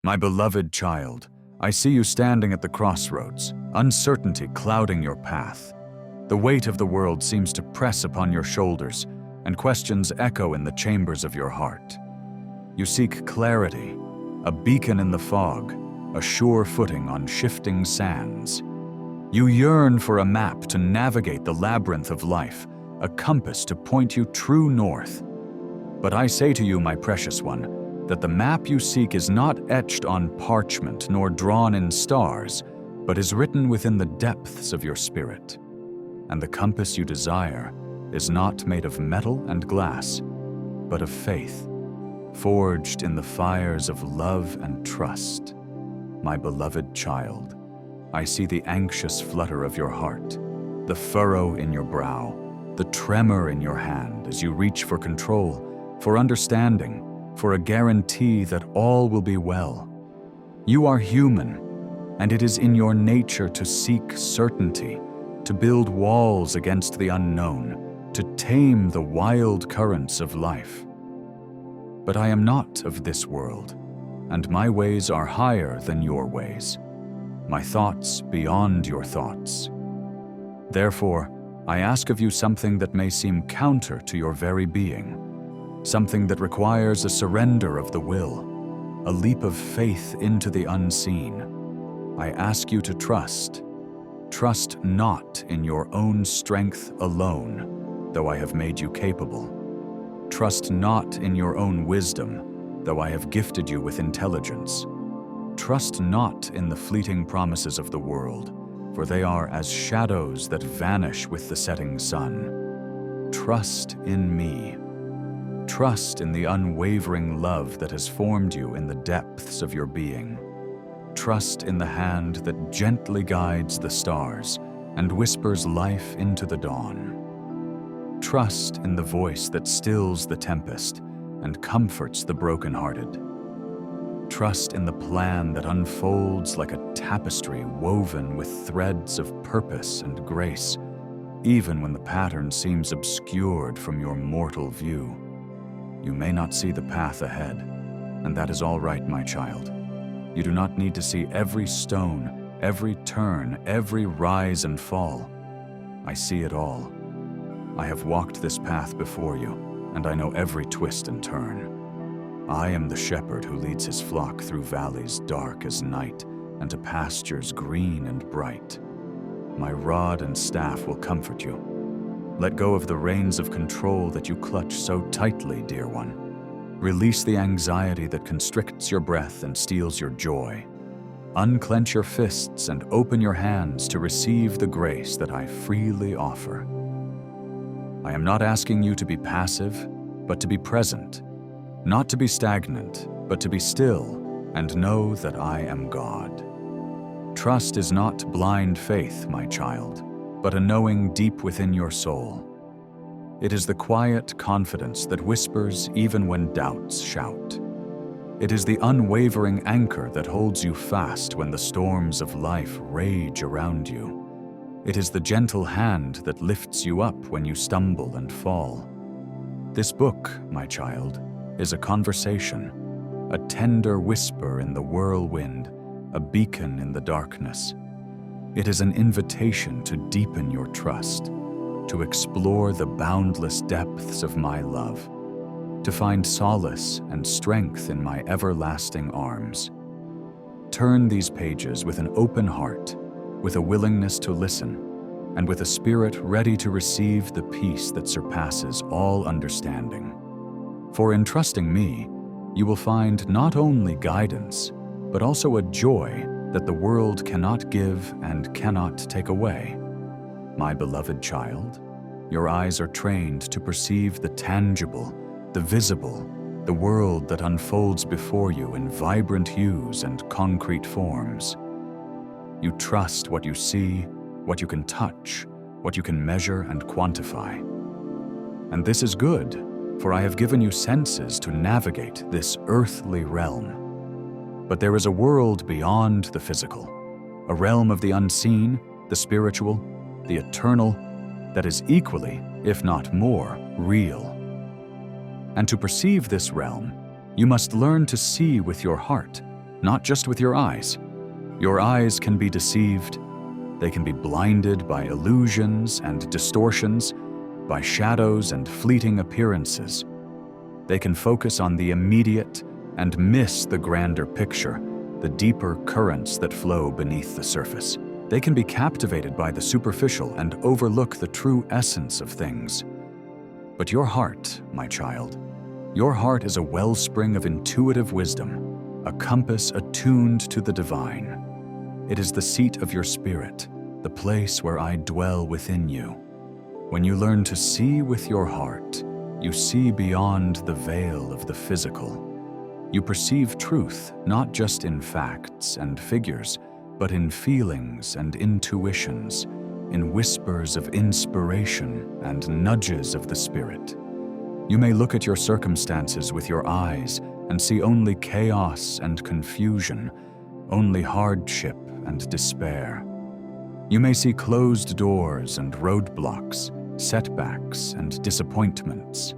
My beloved child, I see you standing at the crossroads, uncertainty clouding your path. The weight of the world seems to press upon your shoulders, and questions echo in the chambers of your heart. You seek clarity, a beacon in the fog, a sure footing on shifting sands. You yearn for a map to navigate the labyrinth of life, a compass to point you true north. But I say to you, my precious one, that the map you seek is not etched on parchment nor drawn in stars, but is written within the depths of your spirit. And the compass you desire is not made of metal and glass, but of faith, forged in the fires of love and trust. My beloved child, I see the anxious flutter of your heart, the furrow in your brow, the tremor in your hand as you reach for control, for understanding, for a guarantee that all will be well. You are human, and it is in your nature to seek certainty, to build walls against the unknown, to tame the wild currents of life. But I am not of this world, and my ways are higher than your ways, my thoughts beyond your thoughts. Therefore, I ask of you something that may seem counter to your very being, something that requires a surrender of the will, a leap of faith into the unseen. I ask you to trust. Trust not in your own strength alone, though I have made you capable. Trust not in your own wisdom, though I have gifted you with intelligence. Trust not in the fleeting promises of the world, for they are as shadows that vanish with the setting sun. Trust in me. Trust in the unwavering love that has formed you in the depths of your being. Trust in the hand that gently guides the stars and whispers life into the dawn. Trust in the voice that stills the tempest and comforts the brokenhearted. Trust in the plan that unfolds like a tapestry woven with threads of purpose and grace, even when the pattern seems obscured from your mortal view. You may not see the path ahead, and that is all right, my child. You do not need to see every stone, every turn, every rise and fall. I see it all. I have walked this path before you, and I know every twist and turn. I am the shepherd who leads his flock through valleys dark as night and to pastures green and bright. My rod and staff will comfort you. Let go of the reins of control that you clutch so tightly, dear one. Release the anxiety that constricts your breath and steals your joy. Unclench your fists and open your hands to receive the grace that I freely offer. I am not asking you to be passive, but to be present. Not to be stagnant, but to be still and know that I am God. Trust is not blind faith, my child, but a knowing deep within your soul. It is the quiet confidence that whispers even when doubts shout. It is the unwavering anchor that holds you fast when the storms of life rage around you. It is the gentle hand that lifts you up when you stumble and fall. This book, my child, is a conversation, a tender whisper in the whirlwind, a beacon in the darkness. It is an invitation to deepen your trust, to explore the boundless depths of my love, to find solace and strength in my everlasting arms. Turn these pages with an open heart, with a willingness to listen, and with a spirit ready to receive the peace that surpasses all understanding. For in trusting me, you will find not only guidance, but also a joy that the world cannot give and cannot take away. My beloved child, your eyes are trained to perceive the tangible, the visible, the world that unfolds before you in vibrant hues and concrete forms. You trust what you see, what you can touch, what you can measure and quantify. And this is good, for I have given you senses to navigate this earthly realm. But there is a world beyond the physical, a realm of the unseen, the spiritual, the eternal, that is equally, if not more, real. And to perceive this realm, you must learn to see with your heart, not just with your eyes. Your eyes can be deceived. They can be blinded by illusions and distortions, by shadows and fleeting appearances. They can focus on the immediate and miss the grander picture, the deeper currents that flow beneath the surface. They can be captivated by the superficial and overlook the true essence of things. But your heart, my child, your heart is a wellspring of intuitive wisdom, a compass attuned to the divine. It is the seat of your spirit, the place where I dwell within you. When you learn to see with your heart, you see beyond the veil of the physical. You perceive truth not just in facts and figures, but in feelings and intuitions, in whispers of inspiration and nudges of the spirit. You may look at your circumstances with your eyes and see only chaos and confusion, only hardship and despair. You may see closed doors and roadblocks, setbacks and disappointments.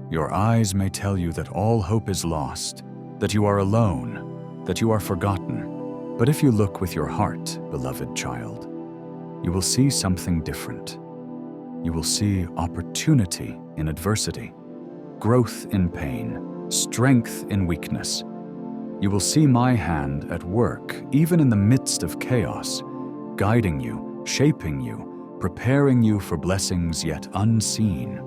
Your eyes may tell you that all hope is lost, that you are alone, that you are forgotten. But if you look with your heart, beloved child, you will see something different. You will see opportunity in adversity, growth in pain, strength in weakness. You will see my hand at work, even in the midst of chaos, guiding you, shaping you, preparing you for blessings yet unseen.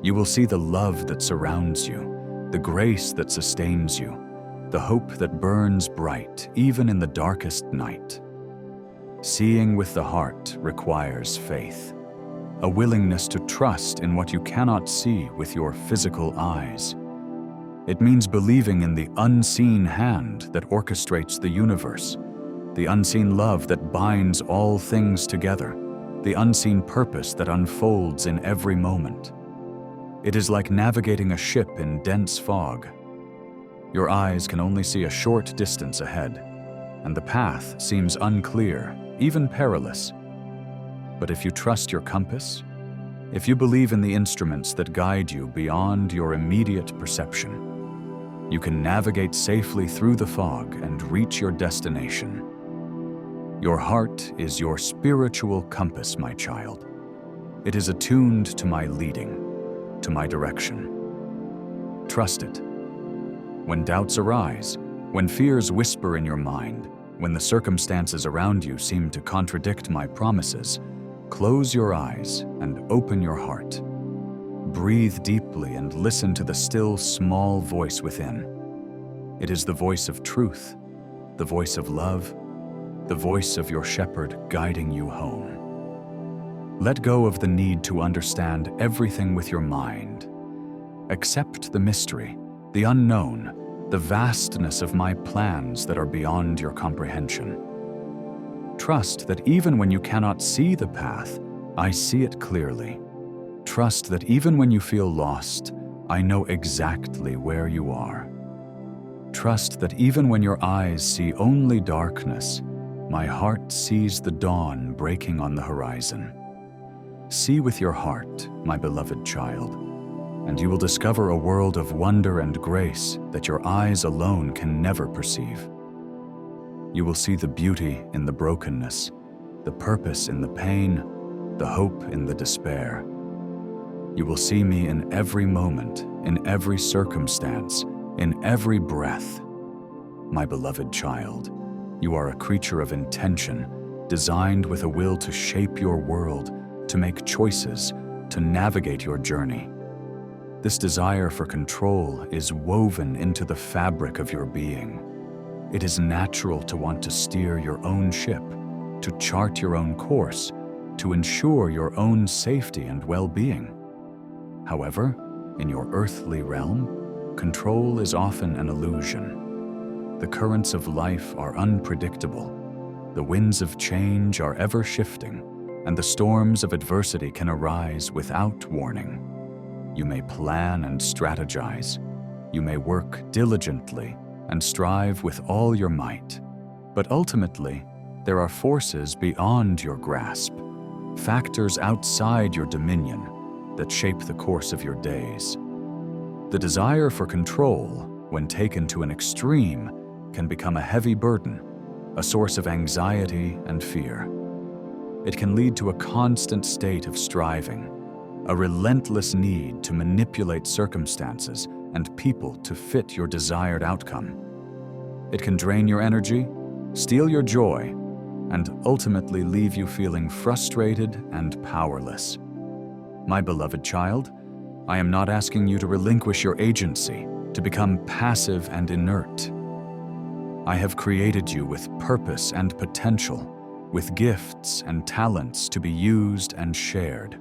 You will see the love that surrounds you, the grace that sustains you, the hope that burns bright even in the darkest night. Seeing with the heart requires faith, a willingness to trust in what you cannot see with your physical eyes. It means believing in the unseen hand that orchestrates the universe, the unseen love that binds all things together, the unseen purpose that unfolds in every moment. It is like navigating a ship in dense fog. Your eyes can only see a short distance ahead, and the path seems unclear, even perilous. But if you trust your compass, if you believe in the instruments that guide you beyond your immediate perception, you can navigate safely through the fog and reach your destination. Your heart is your spiritual compass, my child. It is attuned to my leading, to my direction. Trust it. When doubts arise, when fears whisper in your mind, when the circumstances around you seem to contradict my promises, close your eyes and open your heart. Breathe deeply and listen to the still, small voice within. It is the voice of truth, the voice of love, the voice of your shepherd guiding you home. Let go of the need to understand everything with your mind. Accept the mystery, the unknown, the vastness of my plans that are beyond your comprehension. Trust that even when you cannot see the path, I see it clearly. Trust that even when you feel lost, I know exactly where you are. Trust that even when your eyes see only darkness, my heart sees the dawn breaking on the horizon. See with your heart, my beloved child, and you will discover a world of wonder and grace that your eyes alone can never perceive. You will see the beauty in the brokenness, the purpose in the pain, the hope in the despair. You will see me in every moment, in every circumstance, in every breath. My beloved child, you are a creature of intention, designed with a will to shape your world, to make choices, to navigate your journey. This desire for control is woven into the fabric of your being. It is natural to want to steer your own ship, to chart your own course, to ensure your own safety and well-being. However, in your earthly realm, control is often an illusion. The currents of life are unpredictable. The winds of change are ever shifting, and the storms of adversity can arise without warning. You may plan and strategize. You may work diligently and strive with all your might. But ultimately, there are forces beyond your grasp, factors outside your dominion that shape the course of your days. The desire for control, when taken to an extreme, can become a heavy burden, a source of anxiety and fear. It can lead to a constant state of striving, a relentless need to manipulate circumstances and people to fit your desired outcome. It can drain your energy, steal your joy, and ultimately leave you feeling frustrated and powerless. My beloved child, I am not asking you to relinquish your agency, to become passive and inert. I have created you with purpose and potential, with gifts and talents to be used and shared.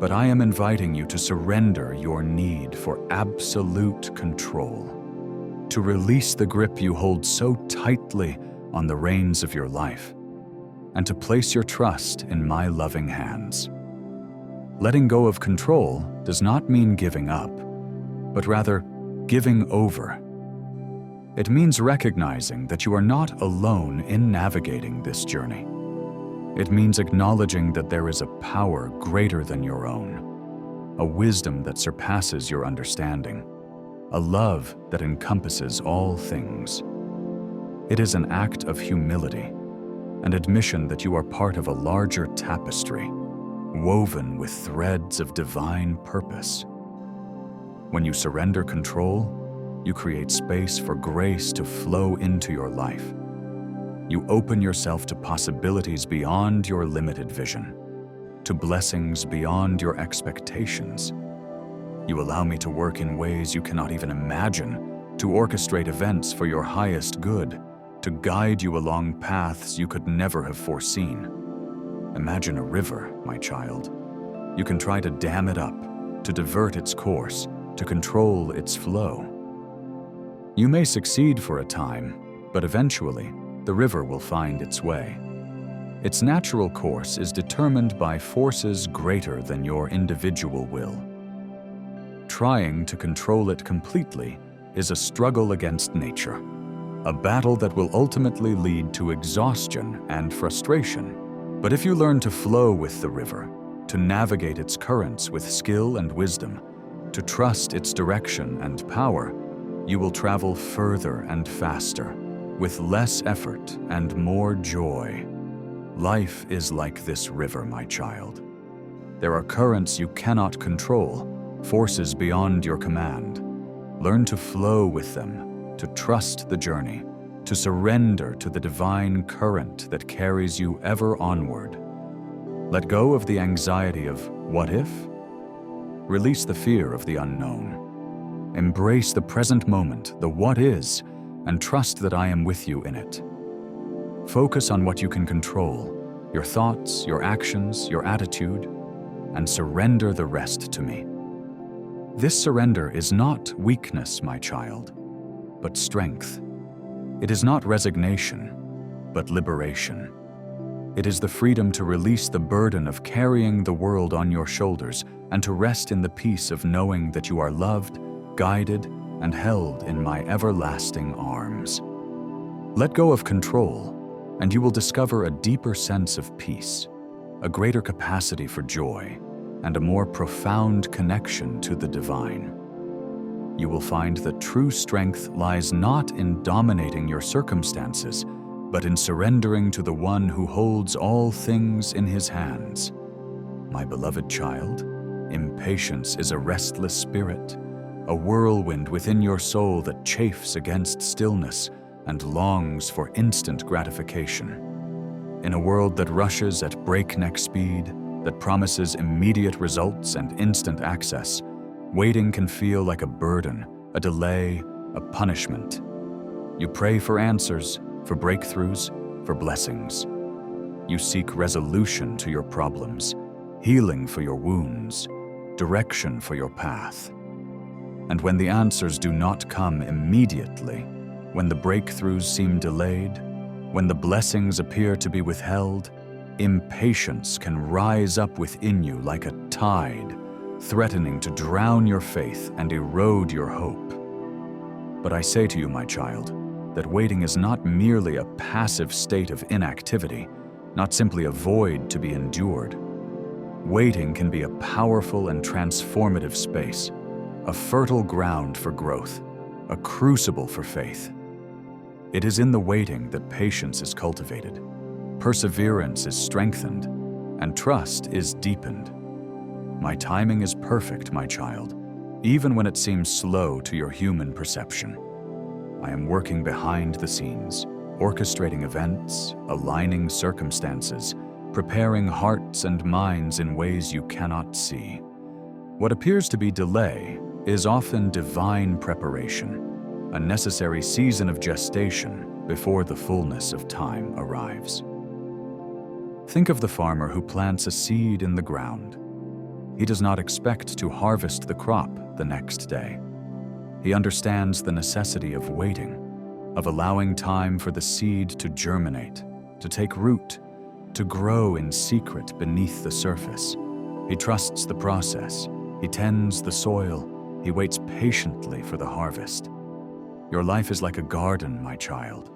But I am inviting you to surrender your need for absolute control, to release the grip you hold so tightly on the reins of your life, and to place your trust in my loving hands. Letting go of control does not mean giving up, but rather giving over. It means recognizing that you are not alone in navigating this journey. It means acknowledging that there is a power greater than your own, a wisdom that surpasses your understanding, a love that encompasses all things. It is an act of humility, an admission that you are part of a larger tapestry, woven with threads of divine purpose. When you surrender control, you create space for grace to flow into your life. You open yourself to possibilities beyond your limited vision, to blessings beyond your expectations. You allow me to work in ways you cannot even imagine, to orchestrate events for your highest good, to guide you along paths you could never have foreseen. Imagine a river, my child. You can try to dam it up, to divert its course, to control its flow. You may succeed for a time, but eventually, the river will find its way. Its natural course is determined by forces greater than your individual will. Trying to control it completely is a struggle against nature, a battle that will ultimately lead to exhaustion and frustration. But if you learn to flow with the river, to navigate its currents with skill and wisdom, to trust its direction and power, you will travel further and faster, with less effort and more joy. Life is like this river, my child. There are currents you cannot control, forces beyond your command. Learn to flow with them, to trust the journey, to surrender to the divine current that carries you ever onward. Let go of the anxiety of what if? Release the fear of the unknown. Embrace the present moment, the what is, and trust that I am with you in it. Focus on what you can control, your thoughts, your actions, your attitude, and surrender the rest to me. This surrender is not weakness, my child, but strength. It is not resignation, but liberation. It is the freedom to release the burden of carrying the world on your shoulders and to rest in the peace of knowing that you are loved, guided, and held in my everlasting arms. Let go of control, and you will discover a deeper sense of peace, a greater capacity for joy, and a more profound connection to the divine. You will find that true strength lies not in dominating your circumstances, but in surrendering to the one who holds all things in his hands. My beloved child, impatience is a restless spirit, a whirlwind within your soul that chafes against stillness and longs for instant gratification. In a world that rushes at breakneck speed, that promises immediate results and instant access, waiting can feel like a burden, a delay, a punishment. You pray for answers, for breakthroughs, for blessings. You seek resolution to your problems, healing for your wounds, direction for your path. And when the answers do not come immediately, when the breakthroughs seem delayed, when the blessings appear to be withheld, impatience can rise up within you like a tide, threatening to drown your faith and erode your hope. But I say to you, my child, that waiting is not merely a passive state of inactivity, not simply a void to be endured. Waiting can be a powerful and transformative space, a fertile ground for growth, a crucible for faith. It is in the waiting that patience is cultivated, perseverance is strengthened, and trust is deepened. My timing is perfect, my child, even when it seems slow to your human perception. I am working behind the scenes, orchestrating events, aligning circumstances, preparing hearts and minds in ways you cannot see. What appears to be delay is often divine preparation, a necessary season of gestation before the fullness of time arrives. Think of the farmer who plants a seed in the ground. He does not expect to harvest the crop the next day. He understands the necessity of waiting, of allowing time for the seed to germinate, to take root, to grow in secret beneath the surface. He trusts the process. He tends the soil. He waits patiently for the harvest. Your life is like a garden, my child.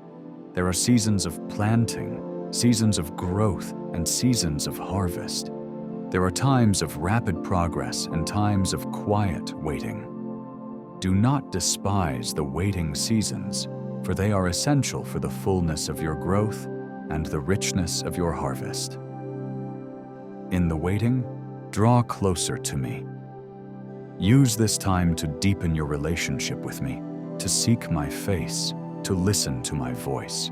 There are seasons of planting, seasons of growth, and seasons of harvest. There are times of rapid progress and times of quiet waiting. Do not despise the waiting seasons, for they are essential for the fullness of your growth and the richness of your harvest. In the waiting, draw closer to me. Use this time to deepen your relationship with me, to seek my face, to listen to my voice.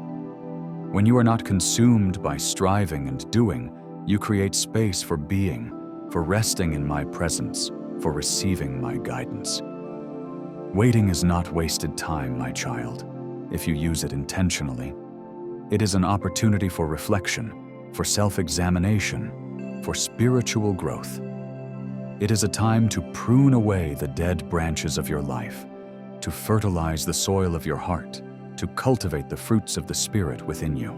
When you are not consumed by striving and doing, you create space for being, for resting in my presence, for receiving my guidance. Waiting is not wasted time, my child, if you use it intentionally. It is an opportunity for reflection, for self-examination, for spiritual growth. It is a time to prune away the dead branches of your life, to fertilize the soil of your heart, to cultivate the fruits of the Spirit within you.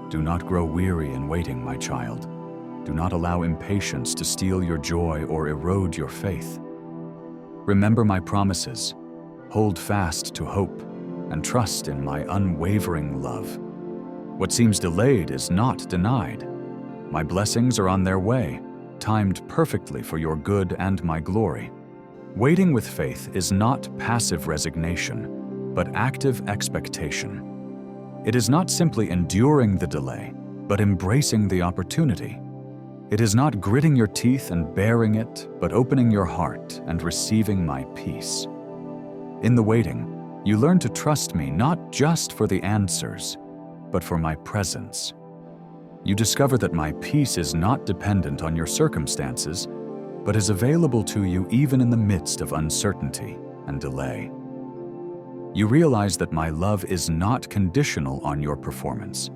Do not grow weary in waiting, my child. Do not allow impatience to steal your joy or erode your faith. Remember my promises, hold fast to hope, and trust in my unwavering love. What seems delayed is not denied. My blessings are on their way, timed perfectly for your good and my glory. Waiting with faith is not passive resignation, but active expectation. It is not simply enduring the delay, but embracing the opportunity. It is not gritting your teeth and bearing it, but opening your heart and receiving my peace. In the waiting, you learn to trust me not just for the answers, but for my presence. You discover that my peace is not dependent on your circumstances, but is available to you even in the midst of uncertainty and delay. You realize that my love is not conditional on your performance,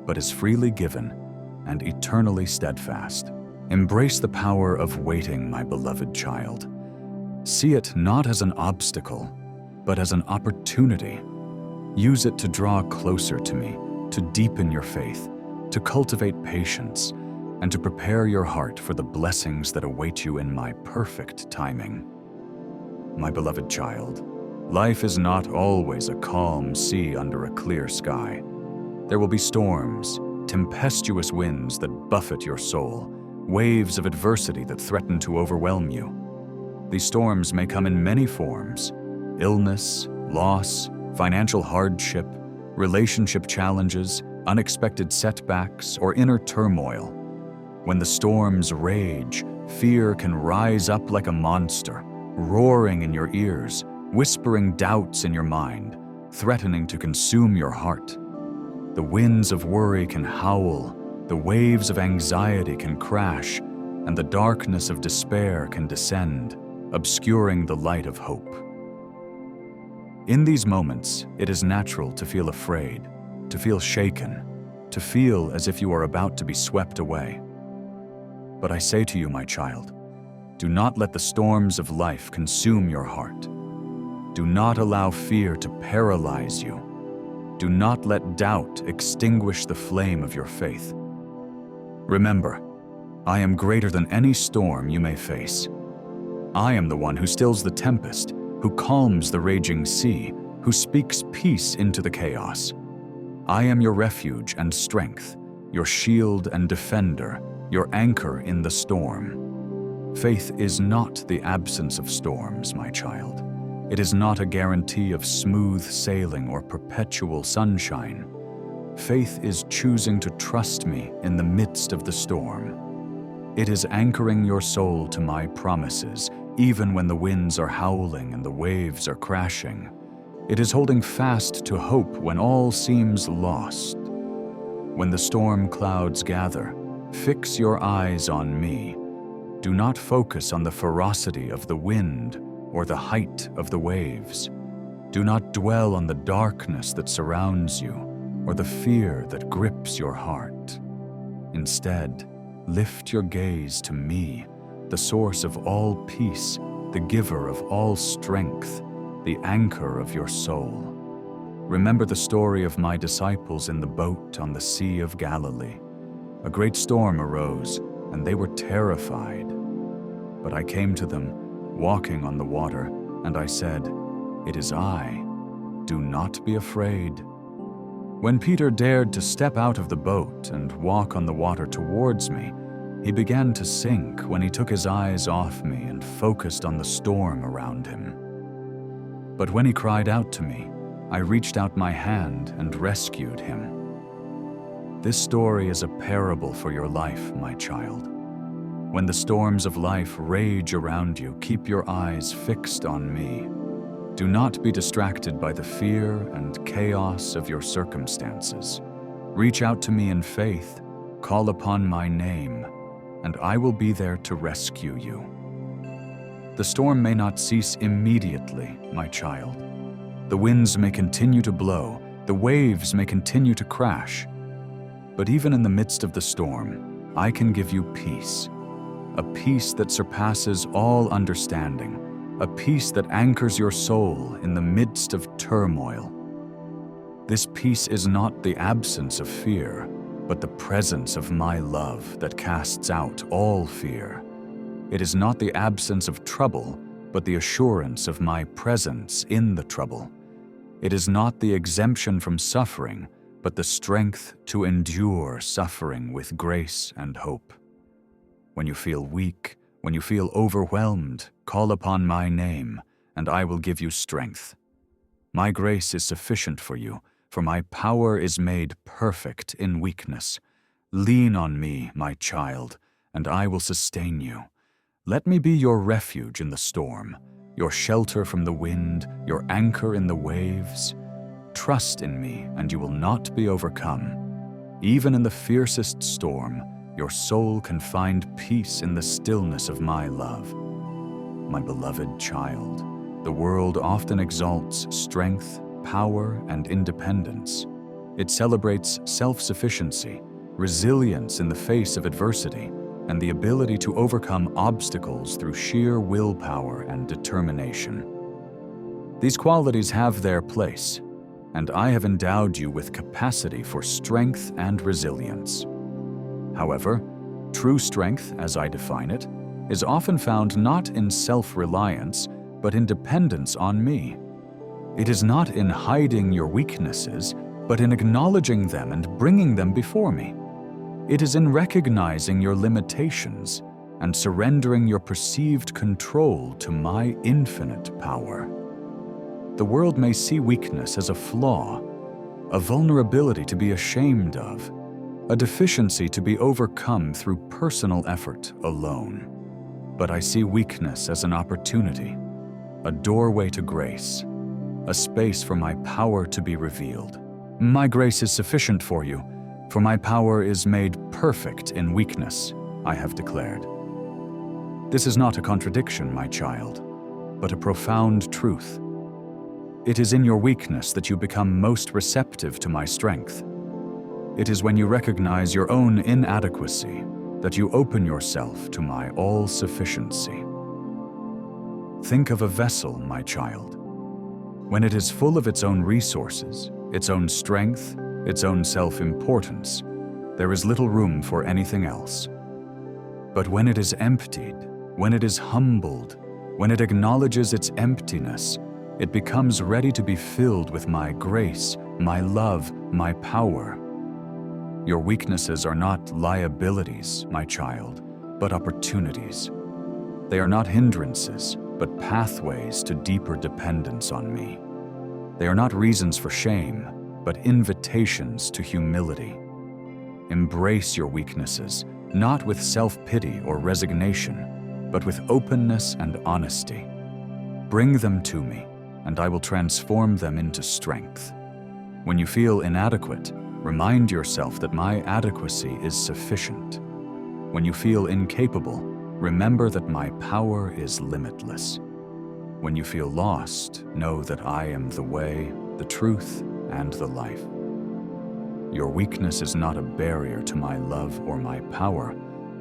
but is freely given and eternally steadfast. Embrace the power of waiting, my beloved child. See it not as an obstacle, but as an opportunity. Use it to draw closer to me, to deepen your faith, to cultivate patience, and to prepare your heart for the blessings that await you in my perfect timing. My beloved child, life is not always a calm sea under a clear sky. There will be storms, tempestuous winds that buffet your soul, waves of adversity that threaten to overwhelm you. These storms may come in many forms: illness, loss, financial hardship, relationship challenges, unexpected setbacks, or inner turmoil. When the storms rage, fear can rise up like a monster, roaring in your ears, whispering doubts in your mind, threatening to consume your heart. The winds of worry can howl, the waves of anxiety can crash, and the darkness of despair can descend, obscuring the light of hope. In these moments, it is natural to feel afraid, to feel shaken, to feel as if you are about to be swept away. But I say to you, my child, do not let the storms of life consume your heart. Do not allow fear to paralyze you. Do not let doubt extinguish the flame of your faith. Remember, I am greater than any storm you may face. I am the one who stills the tempest, who calms the raging sea, who speaks peace into the chaos. I am your refuge and strength, your shield and defender, your anchor in the storm. Faith is not the absence of storms, my child. It is not a guarantee of smooth sailing or perpetual sunshine. Faith is choosing to trust me in the midst of the storm. It is anchoring your soul to my promises, even when the winds are howling and the waves are crashing. It is holding fast to hope when all seems lost. When the storm clouds gather, fix your eyes on me. Do not focus on the ferocity of the wind or the height of the waves. Do not dwell on the darkness that surrounds you or the fear that grips your heart. Instead, lift your gaze to me, the source of all peace, the giver of all strength, the anchor of your soul. Remember the story of my disciples in the boat on the Sea of Galilee. A great storm arose, and they were terrified. But I came to them, walking on the water, and I said, "It is I. Do not be afraid." When Peter dared to step out of the boat and walk on the water towards me, he began to sink when he took his eyes off me and focused on the storm around him. But when he cried out to me, I reached out my hand and rescued him. This story is a parable for your life, my child. When the storms of life rage around you, keep your eyes fixed on me. Do not be distracted by the fear and chaos of your circumstances. Reach out to me in faith, call upon my name, and I will be there to rescue you. The storm may not cease immediately, my child. The winds may continue to blow, the waves may continue to crash. But even in the midst of the storm, I can give you peace. A peace that surpasses all understanding. A peace that anchors your soul in the midst of turmoil. This peace is not the absence of fear, but the presence of my love that casts out all fear. It is not the absence of trouble, but the assurance of my presence in the trouble. It is not the exemption from suffering, but the strength to endure suffering with grace and hope. When you feel weak, when you feel overwhelmed, call upon my name, and I will give you strength. My grace is sufficient for you, for my power is made perfect in weakness. Lean on me, my child, and I will sustain you. Let me be your refuge in the storm, your shelter from the wind, your anchor in the waves. Trust in me, and you will not be overcome. Even in the fiercest storm, your soul can find peace in the stillness of my love. My beloved child, the world often exalts strength, power, and independence. It celebrates self-sufficiency, resilience in the face of adversity, and the ability to overcome obstacles through sheer willpower and determination. These qualities have their place, and I have endowed you with capacity for strength and resilience. However, true strength, as I define it, is often found not in self-reliance, but in dependence on me. It is not in hiding your weaknesses, but in acknowledging them and bringing them before me. It is in recognizing your limitations and surrendering your perceived control to my infinite power. The world may see weakness as a flaw, a vulnerability to be ashamed of, a deficiency to be overcome through personal effort alone. But I see weakness as an opportunity, a doorway to grace, a space for my power to be revealed. My grace is sufficient for you, for my power is made perfect in weakness, I have declared. This is not a contradiction, my child, but a profound truth. It is in your weakness that you become most receptive to my strength. It is when you recognize your own inadequacy that you open yourself to my all-sufficiency. Think of a vessel, my child. When it is full of its own resources, its own strength, its own self-importance, there is little room for anything else. But when it is emptied, when it is humbled, when it acknowledges its emptiness, it becomes ready to be filled with my grace, my love, my power. Your weaknesses are not liabilities, my child, but opportunities. They are not hindrances, but pathways to deeper dependence on me. They are not reasons for shame, but invitations to humility. Embrace your weaknesses, not with self-pity or resignation, but with openness and honesty. Bring them to me, and I will transform them into strength. When you feel inadequate, remind yourself that my adequacy is sufficient. When you feel incapable, remember that my power is limitless. When you feel lost, know that I am the way, the truth, and the life. Your weakness is not a barrier to my love or my power,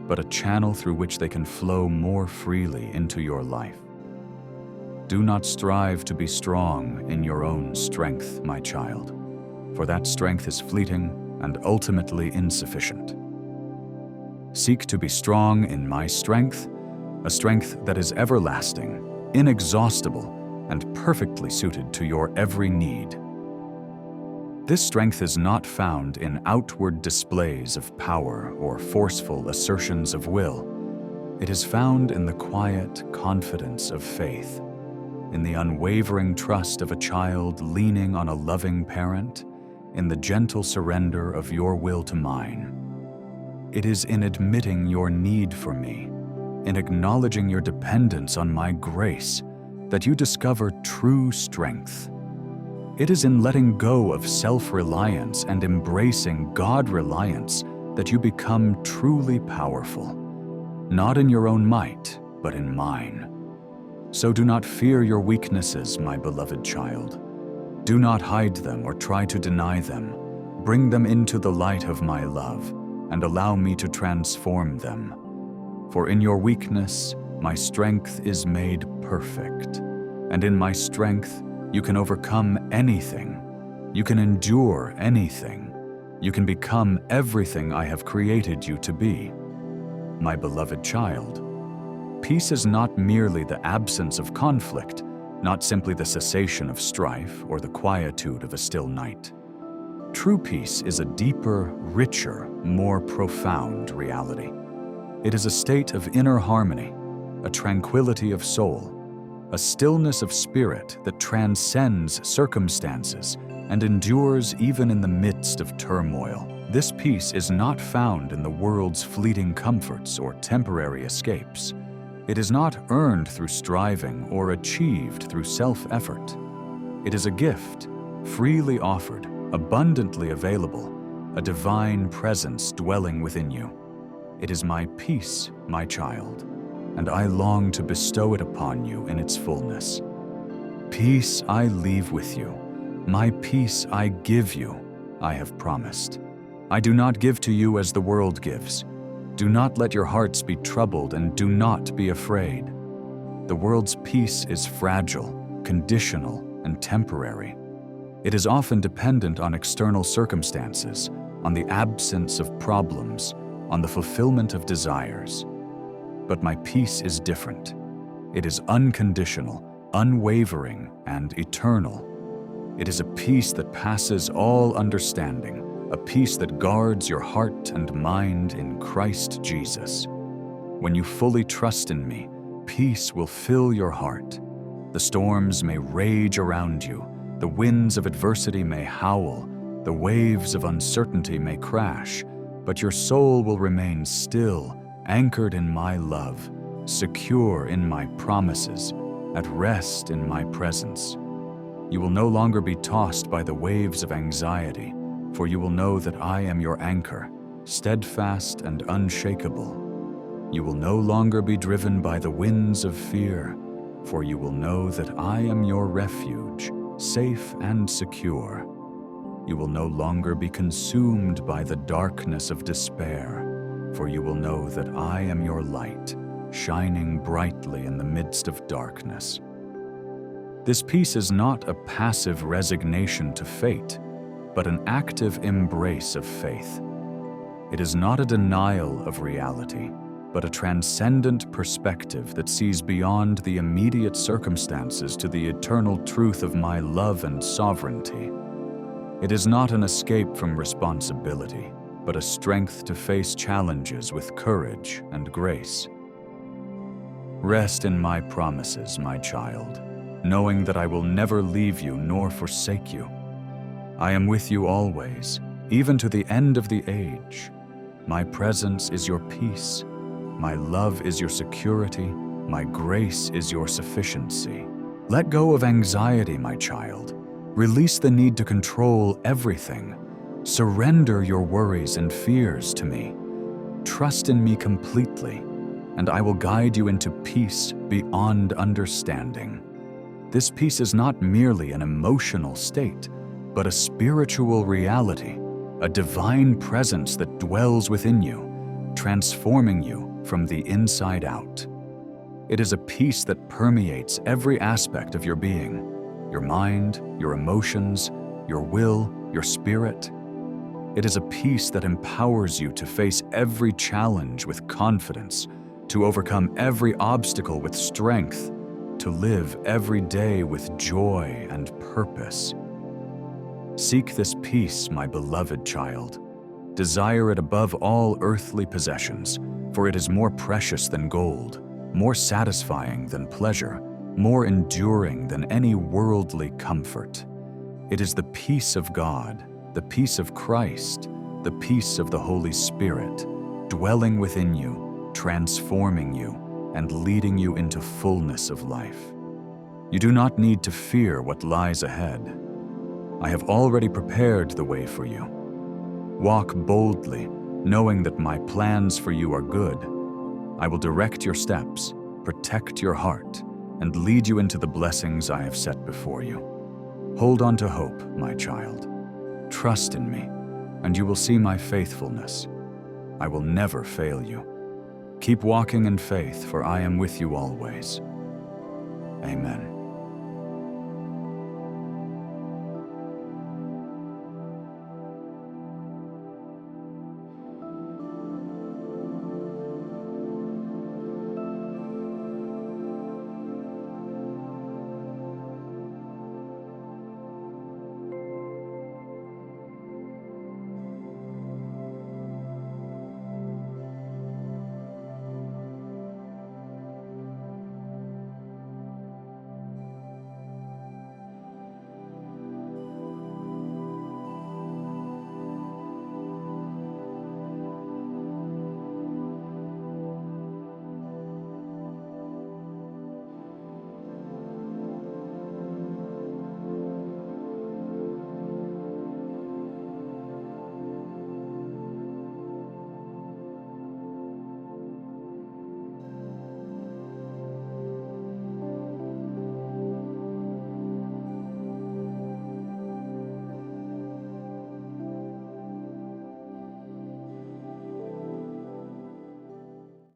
but a channel through which they can flow more freely into your life. Do not strive to be strong in your own strength, my child, for that strength is fleeting and ultimately insufficient. Seek to be strong in my strength, a strength that is everlasting, inexhaustible, and perfectly suited to your every need. This strength is not found in outward displays of power or forceful assertions of will. It is found in the quiet confidence of faith, in the unwavering trust of a child leaning on a loving parent, in the gentle surrender of your will to mine. It is in admitting your need for me, in acknowledging your dependence on my grace, that you discover true strength. It is in letting go of self-reliance and embracing God-reliance that you become truly powerful, not in your own might, but in mine. So do not fear your weaknesses, my beloved child. Do not hide them or try to deny them. Bring them into the light of my love and allow me to transform them. For in your weakness, my strength is made perfect, and in my strength, you can overcome anything. You can endure anything. You can become everything I have created you to be. My beloved child, peace is not merely the absence of conflict, not simply the cessation of strife or the quietude of a still night. True peace is a deeper, richer, more profound reality. It is a state of inner harmony, a tranquility of soul, a stillness of spirit that transcends circumstances and endures even in the midst of turmoil. This peace is not found in the world's fleeting comforts or temporary escapes. It is not earned through striving or achieved through self-effort. It is a gift, freely offered, abundantly available, a divine presence dwelling within you. It is my peace, my child, and I long to bestow it upon you in its fullness. Peace I leave with you. My peace I give you, I have promised. I do not give to you as the world gives. Do not let your hearts be troubled and do not be afraid. The world's peace is fragile, conditional, and temporary. It is often dependent on external circumstances, on the absence of problems, on the fulfillment of desires. But my peace is different. It is unconditional, unwavering, and eternal. It is a peace that passes all understanding, a peace that guards your heart and mind in Christ Jesus. When you fully trust in me, peace will fill your heart. The storms may rage around you, the winds of adversity may howl, the waves of uncertainty may crash, but your soul will remain still, anchored in my love, secure in my promises, at rest in my presence. You will no longer be tossed by the waves of anxiety, for you will know that I am your anchor, steadfast and unshakable. You will no longer be driven by the winds of fear, for you will know that I am your refuge, safe and secure. You will no longer be consumed by the darkness of despair, for you will know that I am your light, shining brightly in the midst of darkness. This peace is not a passive resignation to fate, but an active embrace of faith. It is not a denial of reality, but a transcendent perspective that sees beyond the immediate circumstances to the eternal truth of my love and sovereignty. It is not an escape from responsibility, but a strength to face challenges with courage and grace. Rest in my promises, my child, knowing that I will never leave you nor forsake you. I am with you always, even to the end of the age. My presence is your peace. My love is your security. My grace is your sufficiency. Let go of anxiety, my child. Release the need to control everything. Surrender your worries and fears to me. Trust in me completely, and I will guide you into peace beyond understanding. This peace is not merely an emotional state, but a spiritual reality, a divine presence that dwells within you, transforming you from the inside out. It is a peace that permeates every aspect of your being, your mind, your emotions, your will, your spirit. It is a peace that empowers you to face every challenge with confidence, to overcome every obstacle with strength, to live every day with joy and purpose. Seek this peace, my beloved child. Desire it above all earthly possessions, for it is more precious than gold, more satisfying than pleasure, more enduring than any worldly comfort. It is the peace of God, the peace of Christ, the peace of the Holy Spirit, dwelling within you, transforming you, and leading you into fullness of life. You do not need to fear what lies ahead. I have already prepared the way for you. Walk boldly, knowing that my plans for you are good. I will direct your steps, protect your heart, and lead you into the blessings I have set before you. Hold on to hope, my child. Trust in me, and you will see my faithfulness. I will never fail you. Keep walking in faith, for I am with you always. Amen.